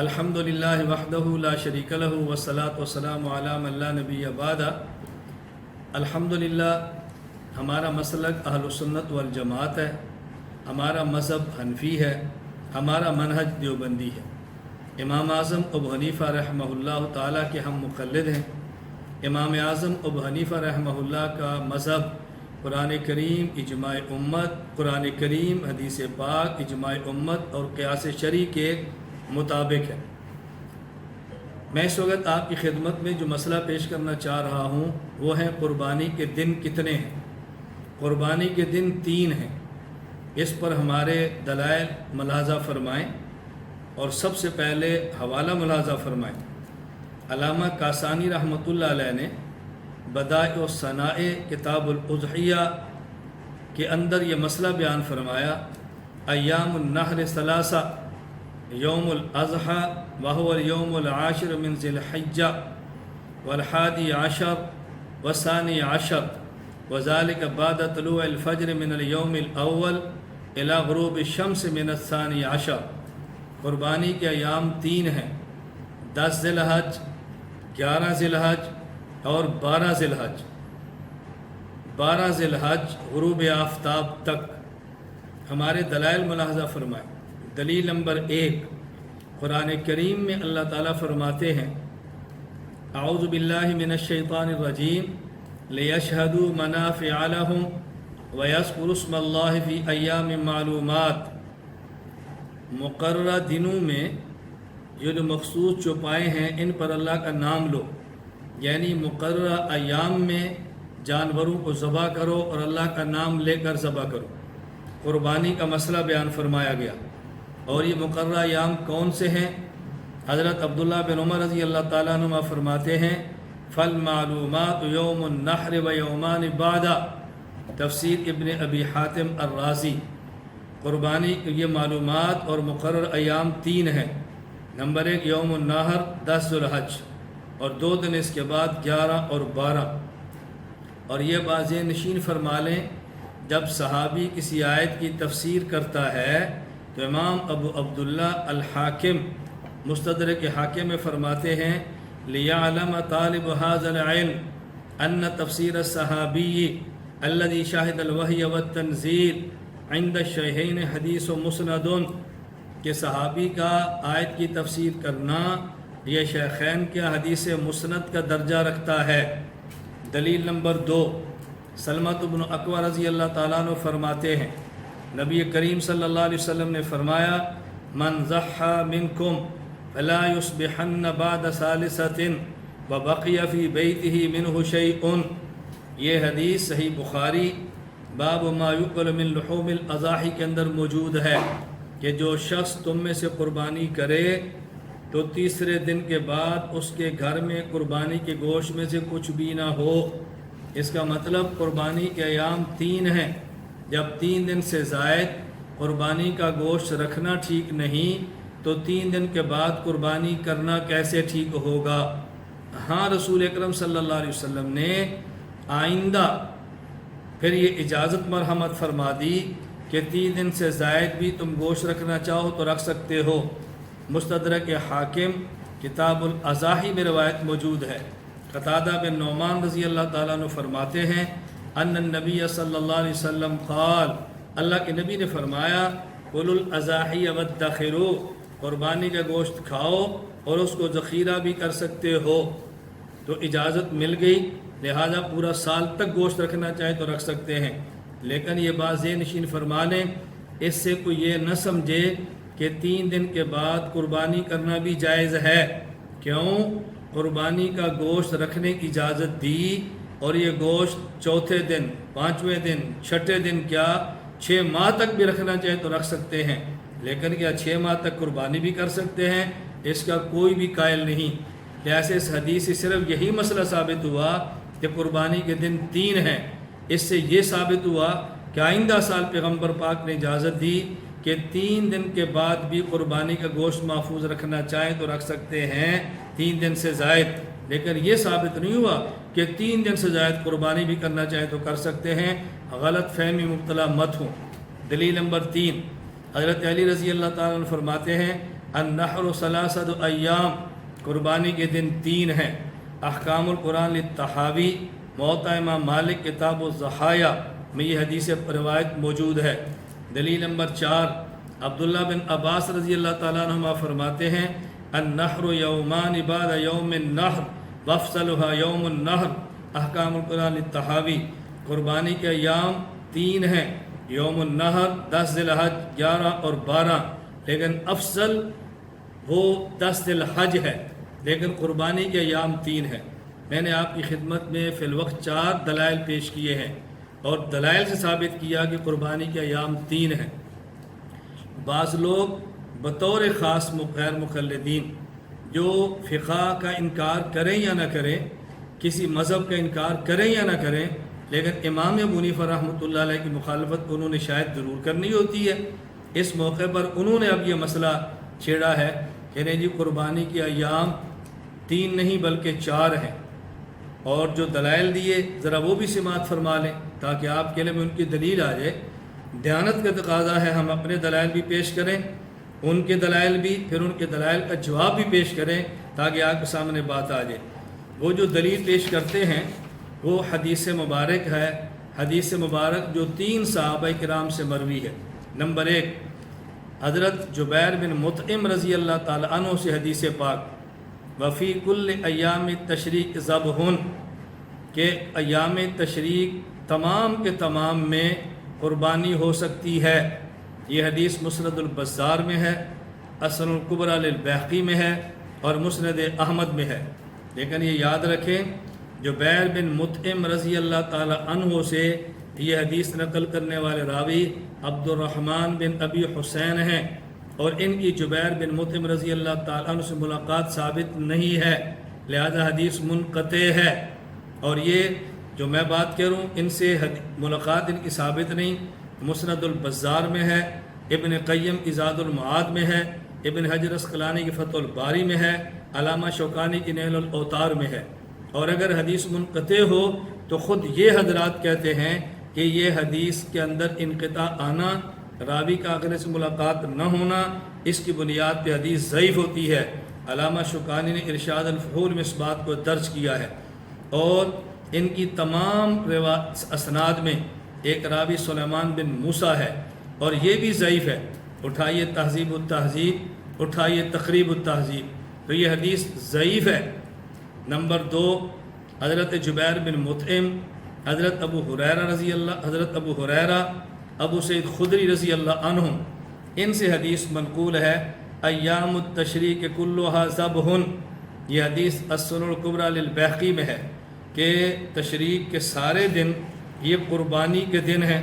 الحمدللہ وحدہ لا شریک لہ والصلاۃ والسلام علی من لا نبی بعدہ۔ الحمدللہ ہمارا مسلک اہل سنت والجماعت ہے، ہمارا مذہب حنفی ہے، ہمارا منہج دیوبندی ہے۔ امام اعظم ابو حنیفہ رحمہ اللہ تعالیٰ کے ہم مقلد ہیں۔ امام اعظم ابو حنیفہ رحمہ اللہ کا مذہب قرآن کریم، اجماع امت، قرآن کریم، حدیث پاک، اجماع امت اور قیاس شرعی کے مطابق ہے۔ میں اس وقت آپ کی خدمت میں جو مسئلہ پیش کرنا چاہ رہا ہوں وہ ہے قربانی کے دن کتنے ہیں۔ قربانی کے دن 3 ہیں، اس پر ہمارے دلائل ملاحظہ فرمائیں اور سب سے پہلے حوالہ ملاحظہ فرمائیں۔ علامہ کاسانی رحمۃ اللہ علیہ نے بدائع الصنائع کتاب الاضحیہ کے اندر یہ مسئلہ بیان فرمایا، ایام النحر ثلاثہ، یوم الاضحیٰ وهو اليوم العاشر من ذی الحجہ والحادی عشر والثانی عشر وذلك بعد طلوع الفجر من اليوم الاول الى غروب الشمس من الثانی عشر۔ قربانی کے ایام 3 ہیں، 10 ذی الحج، 11 ذی الحج اور 12 ذی الحج۔ 12 ذی الحج غروب آفتاب تک۔ ہمارے دلائل ملاحظہ فرمائیں۔ دلیل نمبر 1، قرآن کریم میں اللہ تعالیٰ فرماتے ہیں، اعوذ باللہ من الشیطان الرجیم، لیشہدوا منافع لہم ویذکروا اسم اللہ فی ایام معلومات۔ مقررہ دنوں میں یہ جو مخصوص چوپائے ہیں ان پر اللہ کا نام لو، یعنی مقررہ ایام میں جانوروں کو ذبح کرو اور اللہ کا نام لے کر ذبح کرو۔ قربانی کا مسئلہ بیان فرمایا گیا، اور یہ مقررہ ایام کون سے ہیں؟ حضرت عبداللہ بن عمر رضی اللہ تعالیٰ عنہ فرماتے ہیں، فالمعلومات یوم النحر و یومان بعدہ، تفسیر ابن ابی حاتم الرازی۔ قربانی کی یہ معلومات اور مقرر ایام 3 ہیں۔ نمبر 1 یوم النحر 10 ذی الحج، اور 2 دن اس کے بعد 11 اور 12۔ اور یہ بات نشین فرما لیں، جب صحابی کسی آیت کی تفسیر کرتا ہے تو امام ابو عبداللہ الحاکم مستدرک حاکم میں فرماتے ہیں، لیعلم طالب هذا العلم ان تفسیر الصحابی الذي شاہد الوحی والتنزیل عند الشیخین حدیث و مسند، کہ صحابی کا آیت کی تفسیر کرنا یہ شیخین کے حدیث مسند کا درجہ رکھتا ہے۔ دلیل نمبر 2، سلمۃ بن اکوع رضی اللہ تعالیٰ عنہ فرماتے ہیں، نبی کریم صلی اللہ علیہ وسلم نے فرمایا، من ضحى منکم فلا یصبحن بعد ثالثۃ وبقی فی بیتہ منہ شیء۔ یہ حدیث صحیح بخاری باب ما یؤکل من لحوم الاضاحی کے اندر موجود ہے کہ جو شخص تم میں سے قربانی کرے تو تیسرے دن کے بعد اس کے گھر میں قربانی کے گوشت میں سے کچھ بھی نہ ہو۔ اس کا مطلب قربانی کے ایام 3 ہیں، جب 3 دن سے زائد قربانی کا گوشت رکھنا ٹھیک نہیں تو 3 دن کے بعد قربانی کرنا کیسے ٹھیک ہوگا؟ ہاں، رسول اکرم صلی اللہ علیہ وسلم نے آئندہ پھر یہ اجازت مرحمت فرما دی کہ 3 دن سے زائد بھی تم گوشت رکھنا چاہو تو رکھ سکتے ہو۔ مستدرک حاکم کتاب الاضاحی میں روایت موجود ہے۔ قتادہ بن نعمان رضی اللہ تعالیٰ عنہ فرماتے ہیں، ان النبی صلی اللہ علیہ وسلم قال، اللہ کے نبی نے فرمایا، کلوا الاضاحی وادخروا، قربانی کا گوشت کھاؤ اور اس کو ذخیرہ بھی کر سکتے ہو۔ تو اجازت مل گئی، لہذا پورا سال تک گوشت رکھنا چاہے تو رکھ سکتے ہیں۔ لیکن یہ بات نشین فرما لیں، اس سے کوئی یہ نہ سمجھے کہ 3 دن کے بعد قربانی کرنا بھی جائز ہے۔ کیوں؟ قربانی کا گوشت رکھنے کی اجازت دی، اور یہ گوشت 4تھے دن، 5ویں دن، 6ٹھے دن، کیا 6 ماہ تک بھی رکھنا چاہے تو رکھ سکتے ہیں۔ لیکن کیا 6 ماہ تک قربانی بھی کر سکتے ہیں؟ اس کا کوئی بھی قائل نہیں۔ جیسے اس حدیث سے صرف یہی مسئلہ ثابت ہوا کہ قربانی کے دن 3 ہیں، اس سے یہ ثابت ہوا کہ آئندہ سال پیغمبر پاک نے اجازت دی کہ 3 دن کے بعد بھی قربانی کا گوشت محفوظ رکھنا چاہیں تو رکھ سکتے ہیں 3 دن سے زائد۔ لیکن یہ ثابت نہیں ہوا کہ 3 دن سے زائد قربانی بھی کرنا چاہیں تو کر سکتے ہیں۔ غلط فہمی مبتلا مت ہوں۔ دلیل نمبر 3، حضرت علی رضی اللہ تعالیٰ عنہ فرماتے ہیں، النحر ثلاثۃ ایام، قربانی کے دن 3 ہیں۔ احکام القرآن للطحاوی، موطا امام مالک کتاب الضحایا میں یہ حدیث روایت موجود ہے۔ دلیل نمبر 4، عبداللہ بن عباس رضی اللہ تعالیٰ عنہما فرماتے ہیں النحر یومان بعد یوم النحر وافضلها یوم النحر۔ احکام القرآن للطحاوی، قربانی کے ایام 3 ہیں، یوم النحر 10 ذی الحج 11 اور 12، لیکن افضل وہ 10 ذی الحج ہے، لیکن قربانی کے ایام 3 ہیں۔ میں نے آپ کی خدمت میں فی الوقت 4 دلائل پیش کیے ہیں اور دلائل سے ثابت کیا کہ قربانی کے ایام 3 ہیں۔ بعض لوگ بطور خاص غیر مقلدین جو فقہ کا انکار کریں یا نہ کریں، کسی مذہب کا انکار کریں یا نہ کریں، لیکن امام ابو حنیفہ رحمۃ اللہ علیہ کی مخالفت انہوں نے شاید ضرور کرنی ہوتی ہے۔ اس موقع پر انہوں نے اب یہ مسئلہ چھیڑا ہے کہ نہیں جی قربانی کے ایام 3 نہیں بلکہ 4 ہیں، اور جو دلائل دیے ذرا وہ بھی سماعت فرما لیں تاکہ آپ کے لیے میں ان کی دلیل آ جائے۔ دیانت کا تقاضا ہے ہم اپنے دلائل بھی پیش کریں، ان کے دلائل بھی، پھر ان کے دلائل کا جواب بھی پیش کریں تاکہ آپ کے سامنے بات آ جائے۔ وہ جو دلیل پیش کرتے ہیں وہ حدیث مبارک ہے، حدیث مبارک جو 3 صحابہ کرام سے مروی ہے۔ نمبر 1، حضرت جبیر بن مطعم رضی اللہ تعالی عنہ سے حدیث پاک وفی کل ایام تشریق ذبحن، کہ ایام تشریق تمام کے تمام میں قربانی ہو سکتی ہے۔ یہ حدیث مسند البزار میں ہے، اسن الکبریٰ للبیہقی میں ہے اور مسند احمد میں ہے۔ لیکن یہ یاد رکھیں جبیر بن مطعم رضی اللہ تعالی عنہ سے یہ حدیث نقل کرنے والے راوی عبد الرحمن بن ابی حسین ہیں، اور ان کی جبیر بن مطعم رضی اللہ تعالی عنہ سے ملاقات ثابت نہیں ہے، لہذا حدیث منقطع ہے۔ اور یہ جو میں بات کر رہا ہوں ان سے ملاقات ان کی ثابت نہیں، مسند البزار میں ہے، ابن قیم کی زاد المعاد میں ہے، ابن حجر اسقلانی کی فتح الباری میں ہے، علامہ شوکانی کی نیل الاوطار میں ہے۔ اور اگر حدیث منقطع ہو تو خود یہ حضرات کہتے ہیں کہ یہ حدیث کے اندر انقطاع آنا، راوی کا آخر سے ملاقات نہ ہونا، اس کی بنیاد پہ حدیث ضعیف ہوتی ہے۔ علامہ شوکانی نے ارشاد الفحول میں اس بات کو درج کیا ہے۔ اور ان کی تمام اسناد میں ایک راوی سلیمان بن موسیٰ ہے اور یہ بھی ضعیف ہے۔ اٹھائیے تہذیب التہذیب، اٹھائیے تقریب التہذیب، تو یہ حدیث ضعیف ہے۔ نمبر 2، حضرت جبیر بن مطعم، حضرت ابو ہریرہ، ابو سعید خدری رضی اللہ عنہ، ان سے حدیث منقول ہے ایام التشریق کلھا ذبح۔ یہ حدیث السنن الکبریٰ للبیہقی میں ہے کہ تشریق کے سارے دن یہ قربانی کے دن ہیں،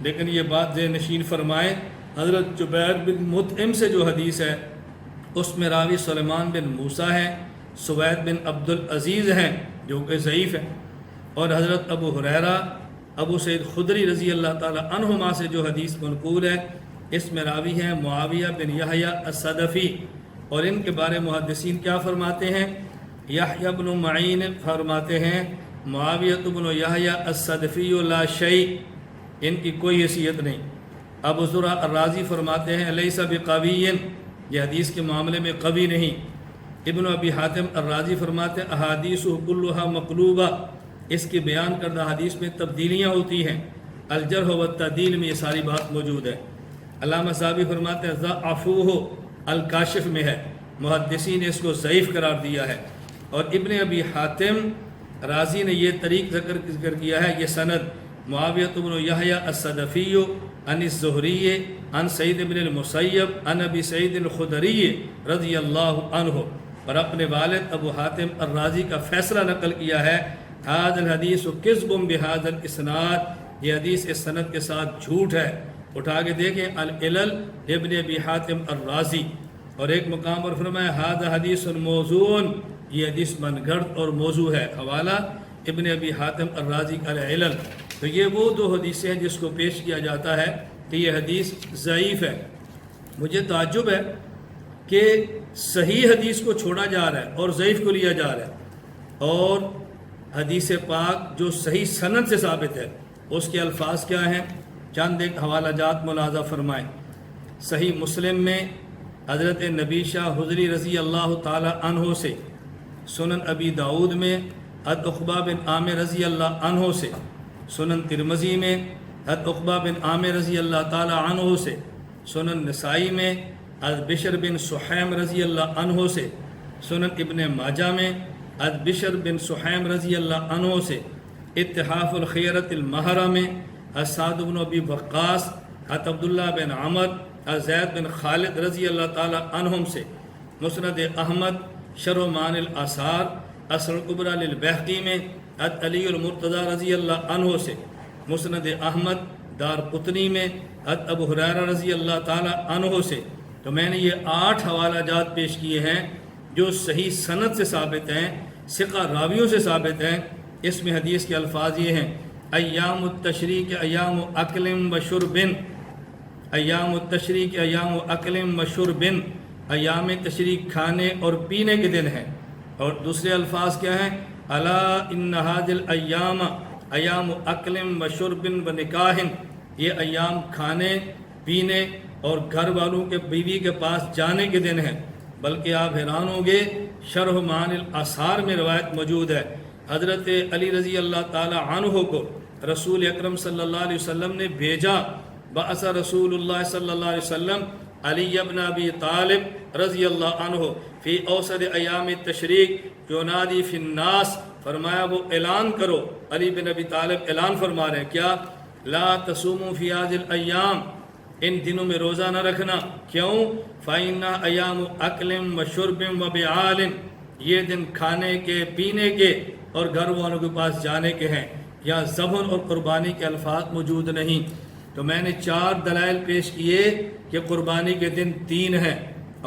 لیکن یہ بات ذہن نشین فرمائیں حضرت جبیر بن مطعم سے جو حدیث ہے اس میں راوی سلیمان بن موسیٰ ہیں، سوید بن عبد العزیز ہیں جو کہ ضعیف ہیں، اور حضرت ابو ہریرہ، ابو سعید خدری رضی اللہ تعالی عنہما سے جو حدیث منقول ہے اس میں راوی ہیں معاویہ بن یحییٰ الصدفی، اور ان کے بارے محدثین کیا فرماتے ہیں؟ یحییٰ بن معین فرماتے ہیں معاویہ بن یحییٰ الصدفی لا شیء، ان کی کوئی حیثیت نہیں۔ ابو زرع الرازی فرماتے ہیں لیس بقوی، یہ حدیث کے معاملے میں قوی نہیں۔ ابن ابی حاتم الرازی فرماتے ہیں احادیث کلھا مقلوبہ، اس کی بیان کردہ حدیث میں تبدیلیاں ہوتی ہیں۔ الجرح والتعدیل میں یہ ساری بات موجود ہے۔ علامہ صاحبی فرماتے ہیں ضعفوہ، الکاشف میں ہے، محدثین نے اس کو ضعیف قرار دیا ہے۔ اور ابن ابی حاتم رازی نے یہ طریق ذکر کیا ہے، یہ سند معاویہ بن یحییٰ الصدفی عن الزہری عن سعید بن المسیب عن ابی سعید الخدری رضی اللہ عنہ، اور اپنے والد ابو حاتم الرازی کا فیصلہ نقل کیا ہے ھذا الحدیث کذب بھذا الاسناد، یہ حدیث اس سند کے ساتھ جھوٹ ہے۔ اٹھا کے دیکھیں العلل ابن ابی حاتم الرازی، اور ایک مقام پر فرمایا ھذا حدیث موضوع، یہ حدیث من گھڑت اور موضوع ہے۔ حوالہ ابن ابی حاتم الرازی کا العلل۔ تو یہ وہ 2 حدیثیں ہیں جس کو پیش کیا جاتا ہے کہ یہ حدیث ضعیف ہے۔ مجھے تعجب ہے کہ صحیح حدیث کو چھوڑا جا رہا ہے اور ضعیف کو لیا جا رہا ہے، اور حدیث پاک جو صحیح سند سے ثابت ہے اس کے الفاظ کیا ہیں؟ چند ایک حوالہ جات ملاحظہ فرمائیں۔ صحیح مسلم میں حضرت نبی شاہ حضری رضی اللہ تعالی عنہ سے، سنن ابی داود میں عقبہ بن عامر رضی اللہ عنہ سے، سنن ترمذی میں عقبہ بن عامر رضی اللہ تعالی عنہ سے، سنن نسائی میں بشر بن سحیم رضی اللہ عنہ سے، سنن ابن ماجہ میں بشر بن سحیم رضی اللہ عنہ سے، اتحاف الخیرت المہرہ میں سعد بن ابی وقاص عبداللہ بن عمر زید بن خالد رضی اللہ تعالی عنہم سے، مسند احمد شرح معانی الآثار اصل الکبریٰ للبیہقی میں علی المرتضی رضی اللہ عنہ سے، مسند احمد دار قطنی میں ابو ہریرہ رضی اللہ تعالی عنہ سے۔ تو میں نے یہ 8 حوالہ جات پیش کیے ہیں جو صحیح سند سے ثابت ہیں، ثقہ راویوں سے ثابت ہیں۔ اس میں حدیث کے الفاظ یہ ہیں: ایام التشریق ایام اکل و شرب، ایام التشریق ایام اکل و شرب، ایام تشریق کھانے اور پینے کے دن ہیں۔ اور دوسرے الفاظ کیا ہیں؟ الا ان ھذی الایام ایام اکل و شرب و نکاح، یہ ایام کھانے پینے اور گھر والوں کے بیوی کے پاس جانے کے دن ہیں۔ بلکہ آپ حیران ہوں گے، شرح معانی الآثار میں روایت موجود ہے، حضرت علی رضی اللہ تعالی عنہ کو رسول اکرم صلی اللہ علیہ وسلم نے بھیجا، بعث رسول اللہ صلی اللہ علیہ وسلم علی ابن ابی طالب رضی اللہ عنہ فی اوسط ایام التشریق ینادی فی الناس، فرمایا وہ اعلان کرو، علی بن ابی طالب اعلان فرما رہے ہیں کیا؟ لا تصوموا فی هذه الایام، ان دنوں میں روزہ نہ رکھنا۔ کیوں؟ فَإِنَّ ایام اکل و شرب و بیعال، یہ دن کھانے کے پینے کے اور گھر والوں کے پاس جانے کے ہیں۔ یہاں ذبح اور قربانی کے الفاظ موجود نہیں۔ تو میں نے 4 دلائل پیش کیے کہ قربانی کے دن 3 ہیں،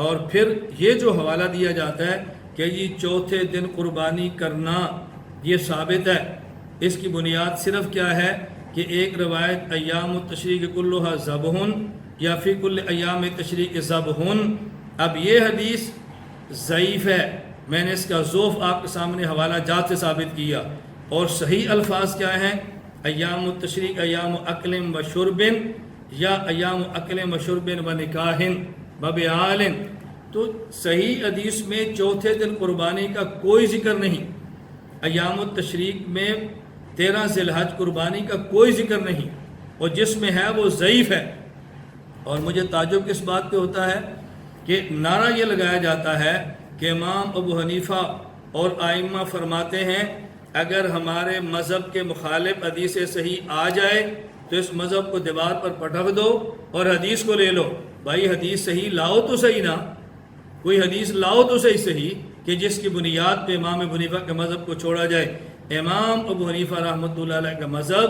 اور پھر یہ جو حوالہ دیا جاتا ہے کہ یہ چوتھے دن قربانی کرنا یہ ثابت ہے، اس کی بنیاد صرف کیا ہے کہ ایک روایت ایام التشریق کلھا ذبح یا فی کل ایام تشریق ذبح۔ اب یہ حدیث ضعیف ہے، میں نے اس کا ضعف آپ کے سامنے حوالہ جات سے ثابت کیا، اور صحیح الفاظ کیا ہیں؟ ایام التشریق ایام اکل و شرب یا ایام اکل و شرب و نکاح و بیعال۔ تو صحیح حدیث میں چوتھے دن قربانی کا کوئی ذکر نہیں، ایام التشریق میں 13 ذی الحج قربانی کا کوئی ذکر نہیں، اور جس میں ہے وہ ضعیف ہے۔ اور مجھے تعجب کس بات پہ ہوتا ہے کہ نعرہ یہ لگایا جاتا ہے کہ امام ابو حنیفہ اور ائمہ فرماتے ہیں اگر ہمارے مذہب کے مخالف حدیث صحیح آ جائے تو اس مذہب کو دیوار پر پٹک دو اور حدیث کو لے لو۔ بھائی حدیث صحیح لاؤ تو صحیح نا، کوئی حدیث لاؤ تو صحیح کہ جس کی بنیاد پہ امام ابو حنیفہ کے مذہب کو چھوڑا جائے۔ امام ابو حنیفہ رحمۃ اللہ علیہ کا مذہب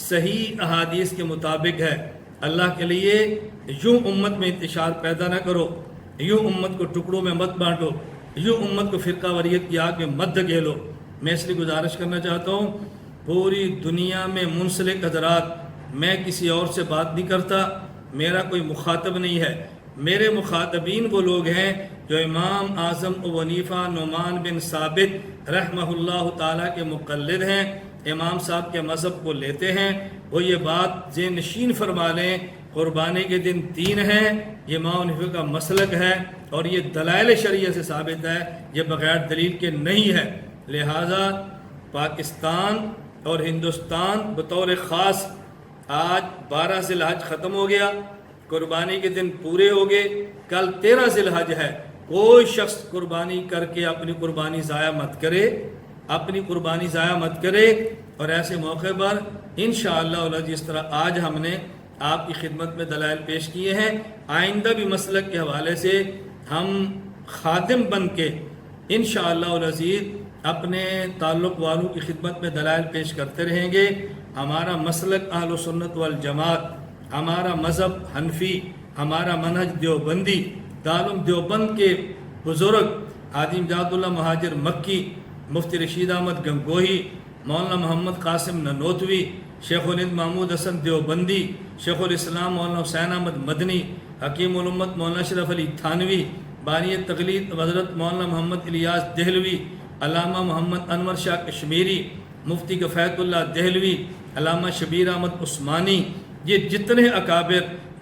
صحیح احادیث کے مطابق ہے۔ اللہ کے لیے یوں امت میں انتشار پیدا نہ کرو، یوں امت کو ٹکڑوں میں مت بانٹو، یوں امت کو فرقہ واریت کی آگ میں مت دھکیلو۔ میں اس لیے گزارش کرنا چاہتا ہوں، پوری دنیا میں منسلک حضرات، میں کسی اور سے بات نہیں کرتا، میرا کوئی مخاطب نہیں ہے، میرے مخاطبین وہ لوگ ہیں جو امام اعظم ابو حنیفہ نعمان بن ثابت رحمہ اللہ تعالیٰ کے مقلد ہیں، امام صاحب کے مذہب کو لیتے ہیں۔ وہ یہ بات ذہن نشین فرما لیں، قربانی کے دن 3 ہیں، یہ امام حنیفہ کا مسلک ہے، اور یہ دلائل شرعیہ سے ثابت ہے، یہ بغیر دلیل کے نہیں ہے۔ لہٰذا پاکستان اور ہندوستان بطور خاص آج 12 ذی الحج ختم ہو گیا، قربانی کے دن پورے ہو گئے، کل 13 ذی الحج ہے۔ کوئی شخص قربانی کر کے اپنی قربانی ضائع مت کرے، اپنی قربانی ضائع مت کرے۔ اور ایسے موقع پر انشاءاللہ جس طرح آج ہم نے آپ کی خدمت میں دلائل پیش کیے ہیں، آئندہ بھی مسلک کے حوالے سے ہم خادم بن کے انشاءاللہ العزیز اپنے تعلق والوں کی خدمت میں دلائل پیش کرتے رہیں گے۔ ہمارا مسلک اہل سنت والجماعت، ہمارا مذہب حنفی، ہمارا منہج دیوبندی، دارالعلوم دیوبند کے بزرگ حاجی امداد اللہ مہاجر مکی، مفتی رشید احمد گنگوہی، مولانا محمد قاسم ننوتوی، شیخ الہند محمود حسن دیوبندی، شیخ الاسلام مولانا حسین احمد مدنی، حکیم الامت مولانا اشرف علی تھانوی، بانی تقلید حضرت مولانا محمد الیاس دہلوی، علامہ محمد انور شاہ کشمیری، مفتی کفایت اللہ دہلوی، علامہ شبیر احمد عثمانی، یہ جتنے اکابر